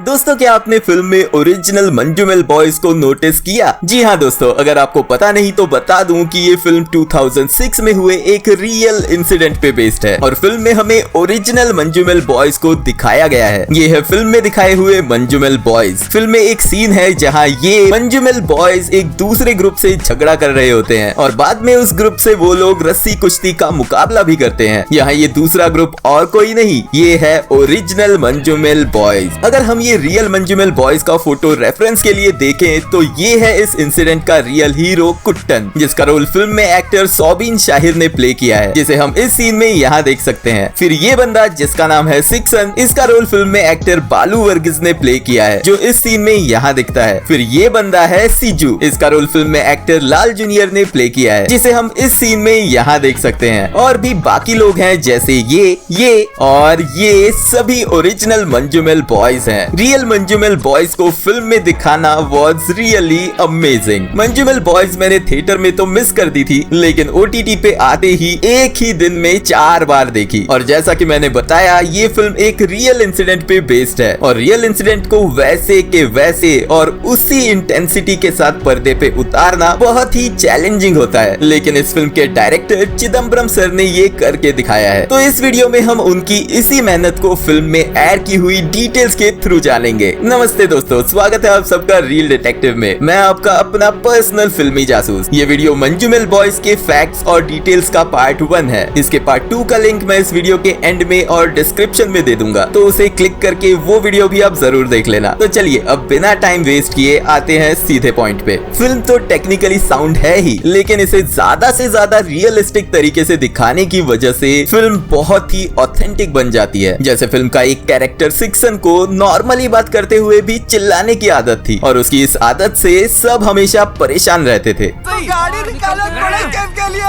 दोस्तों, क्या आपने फिल्म में ओरिजिनल मंजूमेल बॉयज को नोटिस किया? जी हाँ दोस्तों, अगर आपको पता नहीं तो बता दूं कि ये फिल्म 2006 में हुए एक रियल इंसिडेंट पे बेस्ड है और फिल्म में हमें ओरिजिनल मंजूमेल बॉयज को दिखाया गया है। ये है फिल्म में दिखाए हुए मंजूमेल बॉयज। फिल्म में एक सीन है जहाँ ये मंजूमेल बॉयज एक दूसरे ग्रुप से झगड़ा कर रहे होते हैं और बाद में उस ग्रुप से वो लोग रस्सी कुश्ती का मुकाबला भी करते हैं। यहाँ ये दूसरा ग्रुप और कोई नहीं, ये है ओरिजिनल मंजूमेल बॉयज। अगर हम ये रियल मंजूमेल बॉयज का फोटो रेफरेंस के लिए देखें तो ये है इस इंसिडेंट का रियल हीरो कुट्टन, जिसका रोल फिल्म में एक्टर सोबिन शाहिर ने प्ले किया है, जिसे हम इस सीन में यहाँ देख सकते हैं। फिर ये बंदा जिसका नाम है सिक्सन, इसका रोल फिल्म में एक्टर बालू वर्गीस ने प्ले किया है, जो इस सीन में यहाँ दिखता है। फिर ये बंदा है सीजू, इसका रोल फिल्म में एक्टर लाल जूनियर ने प्ले किया है, जिसे हम इस सीन में यहाँ देख सकते हैं। और भी बाकी लोग हैं जैसे ये और ये सभी ओरिजिनल मंजूमेल बॉयज हैं। रियल मंजूमेल बॉयज को फिल्म में दिखाना was really amazing. Manjummel boys मैंने थिएटर में तो मिस कर दी थी, लेकिन ओटीटी पे आते ही एक ही दिन में 4 बार देखी। और जैसा कि मैंने बताया, ये फिल्म एक रियल इंसिडेंट पे बेस्ड है और रियल इंसिडेंट को वैसे के वैसे और उसी इंटेंसिटी के साथ पर्दे पे उतारना बहुत ही चैलेंजिंग होता है, लेकिन इस फिल्म के डायरेक्टर चिदम्बरम सर ने ये करके दिखाया है। तो इस वीडियो में हम उनकी इसी मेहनत को फिल्म में ऐड की हुई डिटेल्स के थ्रू जानेंगे। नमस्ते दोस्तों, स्वागत है आप सबका रील डिटेक्टिव में। मैं आपका अपना पर्सनल फिल्मी जासूस। ये वीडियो मंजूमेल बॉयज के फैक्ट्स और डिटेल्स का पार्ट 1 है। इसके पार्ट 2 का लिंक मैं इस वीडियो के एंड में और डिस्क्रिप्शन में दे दूंगा, तो उसे क्लिक करके वो वीडियो भी आप जरूर देख लेना। तो चलिए अब बिना टाइम वेस्ट किए आते हैं सीधे पॉइंट पे। फिल्म तो टेक्निकली साउंड है ही, लेकिन इसे ज्यादा से ज्यादा रियलिस्टिक तरीके से दिखाने की वजह से फिल्म बहुत ही ऑथेंटिक बन जाती है। जैसे फिल्म का एक कैरेक्टर सिक्सन को नॉर्मली बात करते हुए भी चिल्लाने की आदत थी और उसकी इस आदत से सब हमेशा परेशान रहते थे। तो गाड़ी निकालो बड़े कैंप के लिए।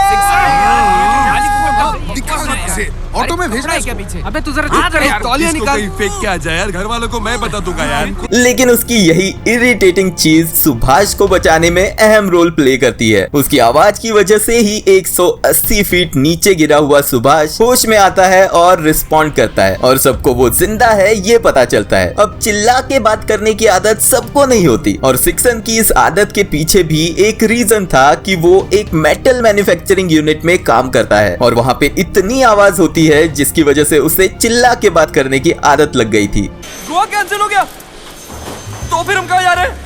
ऑटो में भेजना है क्या पीछे? अबे तू जरा चुप कर यार। तौलिया निकाल फेंक के आ जाए यार, घर वालों को मैं बता दूंगा यार। लेकिन उसकी यही इरिटेटिंग चीज सुभाष को बचाने में अहम रोल प्ले करती है। उसकी आवाज की वजह से ही 180 फीट नीचे गिरा हुआ सुभाष होश में आता है और रिस्पॉन्ड करता है और सबको वो जिंदा है ये पता चलता है। अब चिल्ला के बात करने की आदत सबको नहीं होती और सिक्सन की इस आदत के पीछे भी एक रीजन था कि वो एक मेटल मैन्युफैक्चरिंग यूनिट में काम करता है और वहाँ पे इतनी आवाज होती है जिसकी वजह से उसे चिल्ला के बात करने की आदत लग गई थी। गोवा कैंसिल हो गया तो फिर हम कहाँ जा रहे हैं?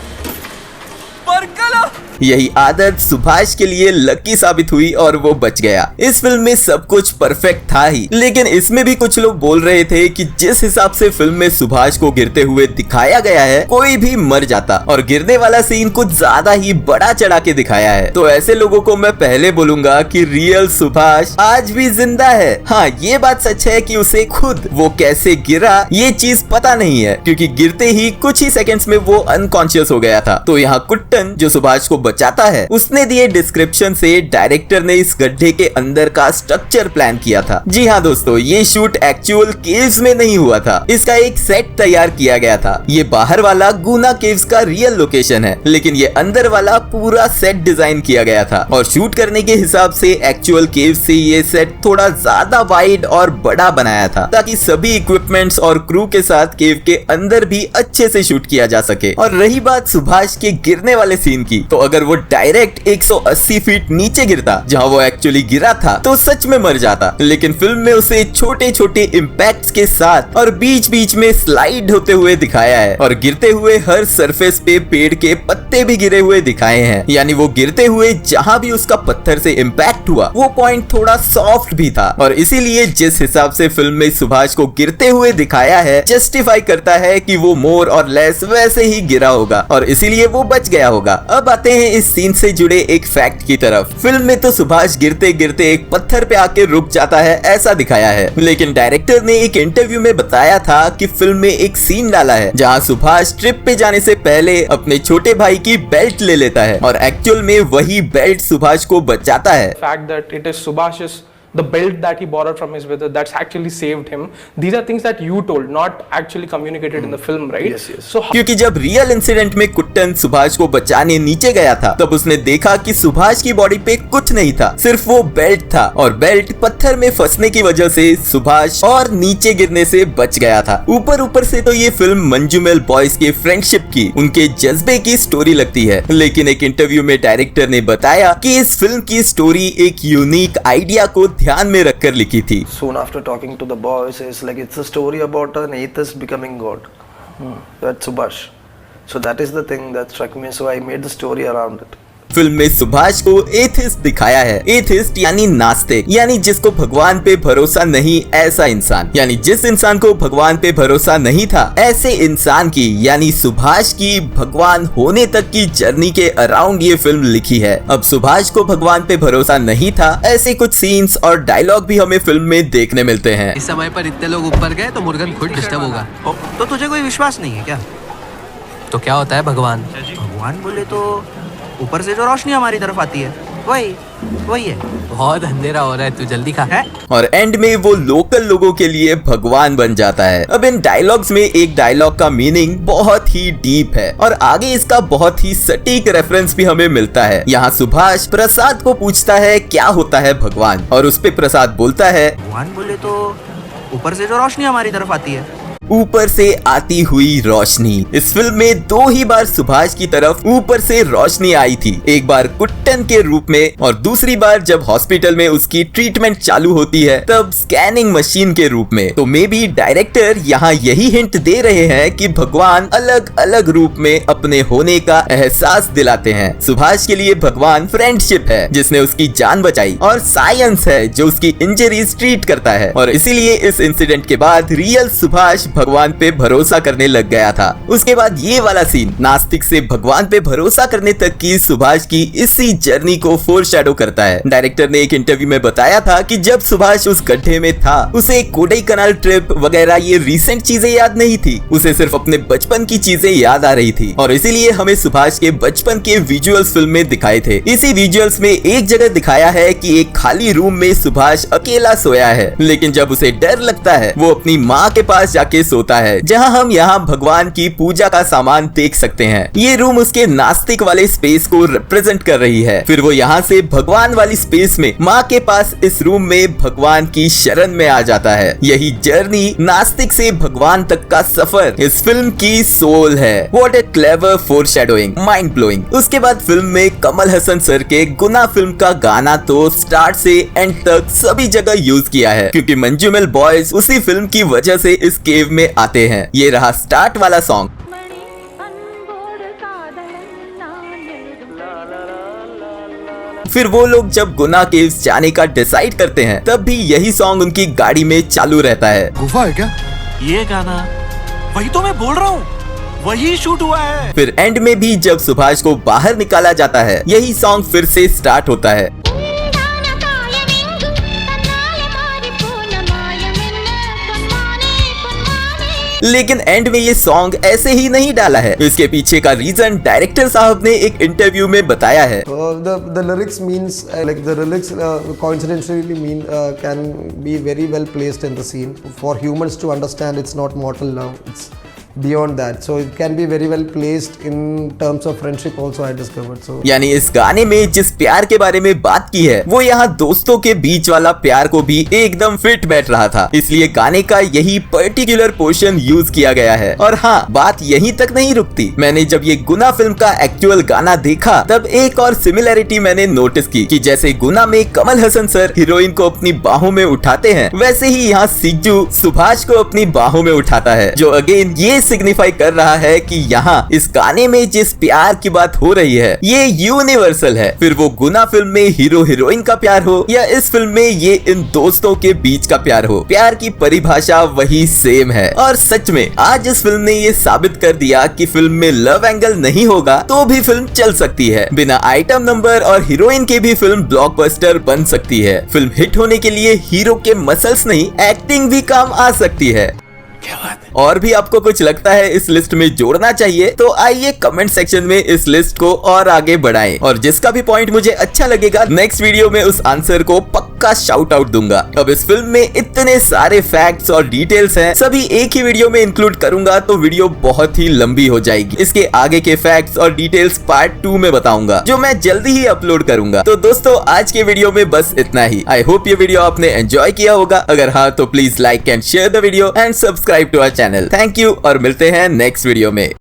बरकला। यही आदत सुभाष के लिए लकी साबित हुई और वो बच गया। इस फिल्म में सब कुछ परफेक्ट था ही, लेकिन इसमें भी कुछ लोग बोल रहे थे कि जिस हिसाब से फिल्म में सुभाष को गिरते हुए दिखाया गया है, कोई भी मर जाता और गिरने वाला सीन कुछ ज्यादा ही बड़ा चढ़ा के दिखाया है। तो ऐसे लोगों को मैं पहले बोलूंगा कि रियल सुभाष आज भी जिंदा है। हाँ, ये बात सच है कि उसे खुद वो कैसे गिरा ये चीज पता नहीं है, क्योंकि गिरते ही कुछ ही सेकेंड्स में वो अनकॉन्शियस हो गया था। तो यहाँ कुट्टन जो सुभाष को बचाता है, उसने दिए डिस्क्रिप्शन से डायरेक्टर ने इस गड्ढे के अंदर का स्ट्रक्चर प्लान किया था। जी हाँ दोस्तों, ये शूट एक्चुअल केव्स में नहीं हुआ था, इसका एक सेट तैयार किया गया था। ये बाहर वाला गुना केव्स का रियल लोकेशन है, लेकिन ये अंदर वाला पूरा सेट डिजाइन किया गया था और शूट करने के हिसाब से एक्चुअल केव से ये सेट थोड़ा ज्यादा वाइड और बड़ा बनाया था, ताकि सभी इक्विपमेंट्स और क्रू के साथ केव के अंदर भी अच्छे से शूट किया जा सके। और रही बात सुभाष के गिरने वाले सीन की, तो अगर वो डायरेक्ट 180 फीट नीचे गिरता जहां वो एक्चुअली गिरा था, तो सच में मर जाता। लेकिन फिल्म में उसे छोटे छोटे इम्पैक्ट्स के साथ और बीच बीच में स्लाइड होते हुए दिखाया है और गिरते हुए हर सरफेस पे पेड़ के पत्ते भी गिरे हुए दिखाए हैं। यानी वो गिरते हुए जहां भी उसका पत्थर से इम्पैक्ट हुआ, वो पॉइंट थोड़ा सॉफ्ट भी था और इसीलिए जिस हिसाब से फिल्म में सुभाष को गिरते हुए दिखाया है, जस्टिफाई करता है कि वो मोर और लेस वैसे ही गिरा होगा और इसीलिए वो बच गया होगा। अब आते हैं इस सीन से जुड़े एक फैक्ट की तरफ। फिल्म में तो सुभाष गिरते गिरते एक पत्थर पे आके रुक जाता है ऐसा दिखाया है, लेकिन डायरेक्टर ने एक इंटरव्यू में बताया था कि फिल्म में एक सीन डाला है जहां सुभाष ट्रिप पे जाने से पहले अपने छोटे भाई की बेल्ट ले लेता है और एक्चुअल में वही बेल्ट सुभाष को बचाता है। fact that it is Subhash's the belt that he borrowed from his brother, that's actually saved him. These are things that you told, not actually communicated in the film, right? Yes, yes. So क्योंकि जब real incident में कुट्टन सुभाष को बचाने नीचे गया था तब उसने देखा कि सुभाष की बॉडी पे कुछ नहीं था, सिर्फ वो बेल्ट था, और बेल्ट पत्थर में फंसने की वजह से सुभाष और नीचे गिरने से बच गया था। ऊपर से तो ये फिल्म मंजूमेल बॉयज के फ्रेंडशिप की, उनके जज्बे की स्टोरी लगती है, लेकिन एक इंटरव्यू में डायरेक्टर ने बताया कि इस फिल्म की स्टोरी एक यूनिक आइडिया को ध्यान में रखकर लिखी थी। Soon after talking to the boys, it's like it's a story about an atheist becoming God. That's Subhash. So that is the thing that struck me. So I made the story around it. Film में सुभाष को atheist दिखाया है। Atheist यानी नास्तिक, यानी जिसको भगवान पे भरोसा नहीं, ऐसा इंसान, यानी जिस इंसान को भगवान पे भरोसा नहीं था, ऐसे इंसान की यानी सुभाष की भगवान होने तक की जर्नी के अराउंड ये फिल्म लिखी है। अब सुभाष को भगवान पे भरोसा नहीं था, ऐसे कुछ सीन्स और डायलॉग भी हमें फिल्म में देखने मिलते हैं। इस समय पर इतने लोग ऊपर गए तो मुर्गन खुद डिस्टर्ब होगा। तो तुझे कोई विश्वास नहीं है क्या? तो क्या होता है भगवान? भगवान बोले तो ऊपर से जो रोशनी हमारी तरफ आती है वही है। बहुत अंधेरा हो रहा है, तू जल्दी खा है? और एंड में वो लोकल लोगों के लिए भगवान बन जाता है। अब इन डायलॉग्स में एक डायलॉग का मीनिंग बहुत ही डीप है और आगे इसका बहुत ही सटीक रेफरेंस भी हमें मिलता है। यहाँ सुभाष प्रसाद को पूछता है क्या होता है भगवान, और उस पे प्रसाद बोलता है भगवान बोले तो ऊपर से जो रोशनी हमारी तरफ आती है। ऊपर से आती हुई रोशनी। इस फिल्म में 2 ही बार सुभाष की तरफ ऊपर से रोशनी आई थी, एक बार कुट्टन के रूप में और दूसरी बार जब हॉस्पिटल में उसकी ट्रीटमेंट चालू होती है तब स्कैनिंग मशीन के रूप में। तो मे बी डायरेक्टर यहाँ यही हिंट दे रहे हैं कि भगवान अलग अलग रूप में अपने होने का एहसास दिलाते हैं। सुभाष के लिए भगवान फ्रेंडशिप है जिसने उसकी जान बचाई, और साइंस है जो उसकी इंजरीज ट्रीट करता है, और इसीलिए इस इंसिडेंट के बाद रियल सुभाष भगवान पे भरोसा करने लग गया था। उसके बाद ये वाला सीन नास्तिक से भगवान पे भरोसा करने तक की सुभाष की इसी जर्नी को फोरशैडो करता है। डायरेक्टर ने एक इंटरव्यू में बताया था कि जब सुभाष उस गड्ढे में था उसे कोडाईकनाल ट्रिप वगैरह ये रिसेंट चीजें याद नहीं थी, उसे सिर्फ अपने बचपन की चीजें याद आ रही थी, और इसीलिए हमें सुभाष के बचपन के विजुअल्स फिल्म में दिखाए थे। इसी विजुअल्स में एक जगह दिखाया है कि एक खाली रूम में सुभाष अकेला सोया है, लेकिन जब उसे डर लगता है वो अपनी माँ के पास जाके सोता है, जहां हम यहाँ भगवान की पूजा का सामान देख सकते हैं। ये रूम उसके नास्तिक वाले स्पेस को रिप्रेजेंट कर रही है। फिर वो यहाँ से भगवान वाली स्पेस में माँ के पास इस रूम में भगवान की शरण में आ जाता है। यही जर्नी नास्तिक से भगवान तक का सफर इस फिल्म की सोल है। What a clever foreshadowing, mind blowing. उसके बाद फिल्म में कमल हसन सर के गुना फिल्म का गाना तो स्टार्ट से एंड तक सभी जगह यूज किया है, क्योंकि मंजूमेल बॉयज उसी फिल्म की वजह से इस केव में आते हैं। ये रहा स्टार्ट वाला सॉन्ग। फिर वो लोग जब गुना केव्स जाने का डिसाइड करते हैं तब भी यही सॉन्ग उनकी गाड़ी में चालू रहता है। गुफा है क्या? ये गाना वही तो मैं बोल रहा हूँ, वही शूट हुआ है। फिर एंड में भी जब सुभाष को बाहर निकाला जाता है यही सॉन्ग फिर से स्टार्ट होता है। लेकिन एंड में ये सॉन्ग ऐसे ही नहीं डाला है। इसके पीछे का रीजन डायरेक्टर साहब ने एक इंटरव्यू में बताया है। The lyrics means like the lyrics coincidentally mean can be very well placed in the scene for humans to understand it's not mortal love, it's beyond that, so it can be very well placed in terms of friendship also, I discovered. So यानी इस गाने में जिस प्यार के बारे में बात की है वो यहाँ दोस्तों के बीच वाला प्यार को भी एकदम फिट बैठ रहा था, इसलिए गाने का यही पर्टिकुलर पोर्शन यूज किया गया है। और हाँ, बात यहीं तक नहीं रुकती। मैंने जब ये गुना फिल्म का एक्चुअल गाना देखा तब एक और सिमिलैरिटी मैंने नोटिस की कि जैसे गुना में कमल हसन सर हीरोइन को अपनी बाहों में उठाते हैं, वैसे ही यहाँ सिज्जू सुभाष को अपनी बाहों में उठाता है, जो अगेन ये सिग्निफाई कर रहा है कि यहाँ इस गाने में जिस प्यार की बात हो रही है ये यूनिवर्सल है। फिर वो गुना फिल्म में हीरो हीरोइन का प्यार हो या इस फिल्म में ये इन दोस्तों के बीच का प्यार हो, प्यार की परिभाषा वही सेम है। और सच में आज इस फिल्म ने ये साबित कर दिया कि फिल्म में लव एंगल नहीं होगा तो भी फिल्म चल सकती है। बिना आइटम नंबर और हीरोइन के भी फिल्म ब्लॉकबस्टर बन सकती है। फिल्म हिट होने के लिए हीरो के मसल्स नहीं, एक्टिंग भी काम आ सकती है। क्या बात है? और भी आपको कुछ लगता है इस लिस्ट में जोड़ना चाहिए तो आइए कमेंट सेक्शन में इस लिस्ट को और आगे बढ़ाएं। और जिसका भी पॉइंट मुझे अच्छा लगेगा नेक्स्ट वीडियो में उस आंसर को पक्का शाउट आउट दूंगा। अब इस फिल्म में इतने सारे फैक्ट्स और डिटेल्स हैं, सभी एक ही वीडियो में इंक्लूड करूंगा तो वीडियो बहुत ही लंबी हो जाएगी। इसके आगे के फैक्ट्स और डिटेल्स पार्ट 2 में बताऊंगा जो मैं जल्दी ही अपलोड करूंगा। तो दोस्तों आज के वीडियो में बस इतना ही। आई होप ये वीडियो आपने एंजॉय किया होगा। अगर हाँ तो please like and share the video and subscribe to our channel. Thank you और मिलते हैं नेक्स्ट वीडियो में।